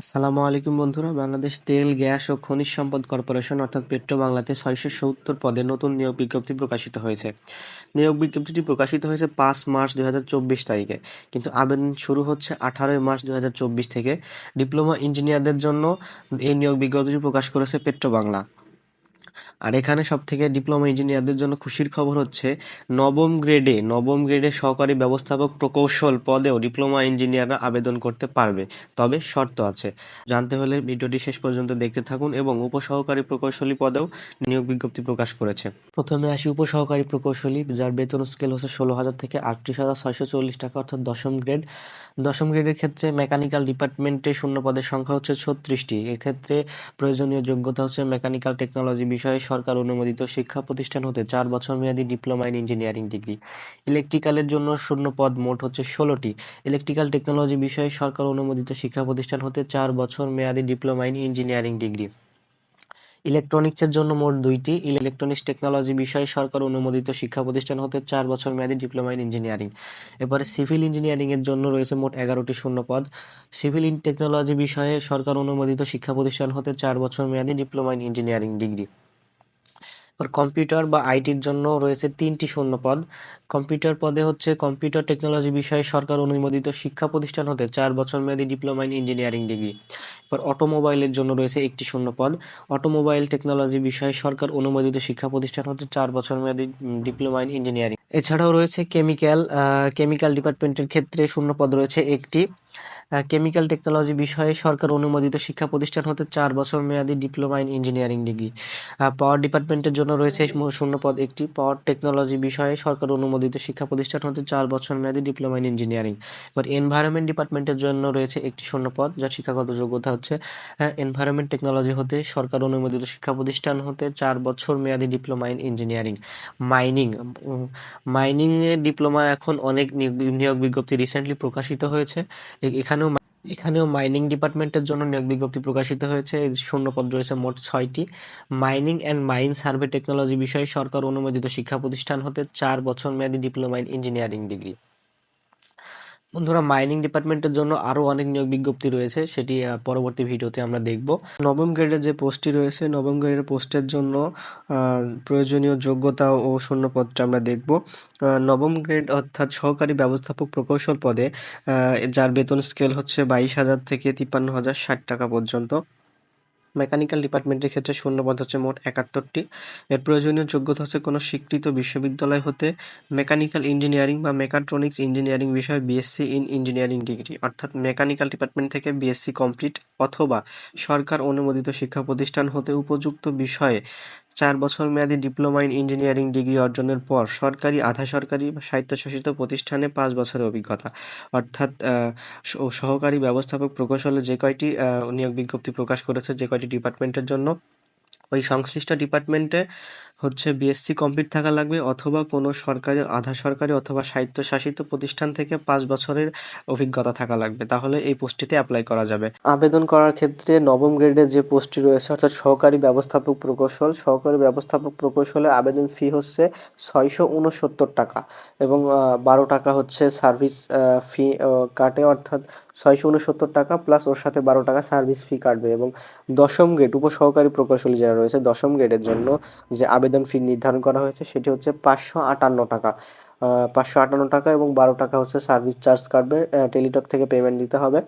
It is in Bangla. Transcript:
আসসালামু আলাইকুম বন্ধুরা, বাংলাদেশ তেল, গ্যাস ও খনিজ সম্পদ কর্পোরেশন অর্থাৎ পেট্রো বাংলাতে ৬৭০ পদে নতুন নিয়োগ বিজ্ঞপ্তি প্রকাশিত হয়েছে। নিয়োগ বিজ্ঞপ্তিটি প্রকাশিত হয়েছে ৫ মার্চ ২০২৪ তারিখে, কিন্তু আবেদন শুরু হচ্ছে ১৮ মার্চ ২০২৪ থেকে। ডিপ্লোমা ইঞ্জিনিয়ারদের জন্য এই নিয়োগ বিজ্ঞপ্তিটি প্রকাশ করেছে পেট্রো বাংলা। আর এখানে সবথেকে ডিপ্লোমা ইঞ্জিনিয়ারদের জন্য খুশির খবর হচ্ছে নবম গ্রেডে সহকারী ব্যবস্থাপক প্রকৌশল পদেও ডিপ্লোমা ইঞ্জিনিয়াররা আবেদন করতে পারবে, তবে শর্ত আছে। জানতে হলে ভিডিওটি শেষ পর্যন্ত দেখতে থাকুন। এবং উপসহকারী প্রকৌশলী পদেও নিয়োগ বিজ্ঞপ্তি প্রকাশ করেছে। প্রথমে আসি উপসহকারী প্রকৌশলী, যার বেতন স্কেল হচ্ছে ১৬,০০০ থেকে ৩৮,৬৪০ টাকা অর্থাৎ দশম গ্রেড। দশম গ্রেডের ক্ষেত্রে মেকানিক্যাল ডিপার্টমেন্টে শূন্য পদের সংখ্যা হচ্ছে ৩৬টি। এক্ষেত্রে প্রয়োজনীয় যোগ্যতা হচ্ছে মেকানিক্যাল টেকনোলজি বিষয়ে সরকার অনুমোদিত শিক্ষা প্রতিষ্ঠান হতে ৪ বছর মেয়াদী ডিপ্লোমা ইন ইঞ্জিনিয়ারিং ডিগ্রি। ইলেকট্রিক্যালের জন্য শূন্য পদ মোট হচ্ছে ১৬টি। ইলেকট্রিক্যাল টেকনোলজি বিষয়ে সরকার অনুমোদিত শিক্ষা প্রতিষ্ঠান হতে ৪ বছর মেয়াদী ডিপ্লোমা ইন ইঞ্জিনিয়ারিং ডিগ্রি। ইলেকট্রনিক্সের জন্য মোট ২টি। ইলেকট্রনিক্স টেকনোলজি বিষয়ে সরকার অনুমোদিত শিক্ষা প্রতিষ্ঠান হতে ৪ বছর মেয়াদী ডিপ্লোমা ইন ইঞ্জিনিয়ারিং। এবারে সিভিল ইঞ্জিনিয়ারিং এর জন্য রয়েছে মোট ১১টি শূন্য পদ। সিভিল টেকনোলজি বিষয়ে সরকার অনুমোদিত শিক্ষা প্রতিষ্ঠান হতে ৪ বছর মেয়াদী ডিপ্লোমা ইন ইঞ্জিনিয়ারিং ডিগ্রি। এবার কম্পিউটার বা আইটির জন্য রয়েছে ৩টি শূন্য পদ। কম্পিউটার পদে হচ্ছে কম্পিউটার টেকনোলজি বিষয়ে সরকার অনুমোদিত শিক্ষা প্রতিষ্ঠান হতে ৪ বছর মেয়াদী ডিপ্লোমা ইন ইঞ্জিনিয়ারিং ডিগ্রি। এবার অটোমোবাইলের জন্য রয়েছে একটি শূন্য পদ। অটোমোবাইল টেকনোলজি বিষয়ে সরকার অনুমোদিত শিক্ষা প্রতিষ্ঠান হতে ৪ বছর মেয়াদী ডিপ্লোমা ইন ইঞ্জিনিয়ারিং। এছাড়াও রয়েছে কেমিক্যাল ডিপার্টমেন্টের ক্ষেত্রে শূন্য পদ রয়েছে একটি। কেমিক্যাল টেকনোলজি বিষয়ে সরকার অনুমোদিত শিক্ষা প্রতিষ্ঠান হতে ৪ বছর মেয়াদী ডিপ্লোমা ইন ইঞ্জিনিয়ারিং ডিগ্রি। পাওয়ার ডিপার্টমেন্টের জন্য রয়েছে শূন্য পদ একটি। পাওয়ার টেকনোলজি বিষয়ে সরকার অনুমোদিত শিক্ষা প্রতিষ্ঠান হতে ৪ বছর মেয়াদী ডিপ্লোমা ইন ইঞ্জিনিয়ারিং। এবার এনভায়রনমেন্ট ডিপার্টমেন্টের জন্য রয়েছে একটি শূন্য পদ, যার শিক্ষাগত যোগ্যতা হচ্ছে এনভায়রনমেন্ট টেকনোলজি হতে সরকার অনুমোদিত শিক্ষা প্রতিষ্ঠান হতে ৪ বছর মেয়াদী ডিপ্লোমা ইন ইঞ্জিনিয়ারিং। মাইনিংয়ে ডিপ্লোমা এখন অনেক নিয়োগ বিজ্ঞপ্তি রিসেন্টলি প্রকাশিত হয়েছে। এখানেও মাইনিং ডিপার্টমেন্টের জন্য নিয়োগ বিজ্ঞপ্তি প্রকাশিত হয়েছে। শূন্যপদ রয়েছে মোট ৬টি। Mining and mine survey technology বিষয়ে সরকার অনুমোদিত শিক্ষা প্রতিষ্ঠান হতে ৪ বছর মেয়াদী ডিপ্লোমা ইন ইঞ্জিনিয়ারিং ডিগ্রি। বন্ধুরা, মাইনিং ডিপার্টমেন্টের জন্য আরও অনেক নিয়োগ বিজ্ঞপ্তি রয়েছে, সেটি পরবর্তী ভিডিওতে আমরা দেখব। নবম গ্রেডের যে পোস্টটি রয়েছে, নবম গ্রেডের পোস্টের জন্য প্রয়োজনীয় যোগ্যতা ও শূন্যপদটা আমরা দেখব। নবম গ্রেড অর্থাৎ সহকারী ব্যবস্থাপক প্রকৌশল পদে, যার বেতন স্কেল হচ্ছে ২২,০০০ থেকে ৫৩,০৬০ টাকা পর্যন্ত। মেকানিক্যাল ডিপার্টমেন্টের ক্ষেত্রে শূন্যপদ হচ্ছে মোট ৭১টি। এর প্রয়োজনীয় যোগ্যতা হচ্ছে কোনো স্বীকৃত বিশ্ববিদ্যালয় হতে মেকানিক্যাল ইঞ্জিনিয়ারিং বা মেকাট্রনিক্স ইঞ্জিনিয়ারিং বিষয়ে বিএসসি ইন ইঞ্জিনিয়ারিং ডিগ্রি, অর্থাৎ মেকানিক্যাল ডিপার্টমেন্ট থেকে বিএসসি কমপ্লিট, অথবা সরকার অনুমোদিত শিক্ষা প্রতিষ্ঠান হতে উপযুক্ত বিষয়ে ৪ বছর মেয়াদী ডিপ্লোমা ইন ইঞ্জিনিয়ারিং ডিগ্রি অর্জনের পর সরকারি, আধা সরকারি বা স্বায়ত্তশাসিত প্রতিষ্ঠানে ৫ বছরের অভিজ্ঞতা। অর্থাৎ সহকারী ব্যবস্থাপক প্রকৌশলে যে কয়টি নিয়োগ বিজ্ঞপ্তি প্রকাশ করেছে, যে কয়টি ডিপার্টমেন্টের জন্য, ওই সংশ্লিষ্ট ডিপার্টমেন্টে হচ্ছে বিএসসি কমপ্লিট থাকা লাগবে, অথবা কোনো সরকারি, আধা সরকারি অথবা স্বায়ত্তশাসিত প্রতিষ্ঠান থেকে ৫ বছরের অভিজ্ঞতা থাকা লাগবে, তাহলে এই পোস্টটিতে অ্যাপ্লাই করা যাবে। আবেদন করার ক্ষেত্রে নবম গ্রেডের যে পোস্টটি রয়েছে অর্থাৎ সহকারী ব্যবস্থাপক প্রকৌশলে আবেদন ফি হচ্ছে ৬৬৯ টাকা, এবং ১২ টাকা হচ্ছে সার্ভিস ফি কাটে, অর্থাৎ ৬৬৯ টাকা প্লাস ওর সাথে ১২ টাকা সার্ভিস ফি কাটবে। এবং দশম গ্রেড উপসহকারী প্রকৌশলী যারা রয়েছে, দশম গ্রেডের জন্য যে আবেদন ফি নির্ধারণ করা হয়েছে সেটি হচ্ছে ৫৫৮ টাকা। ৫৫৮ টাকা এবং ১২ টাকা হচ্ছে সার্ভিস চার্জ কাটবে, টেলিটক থেকে পেমেন্ট দিতে হবে।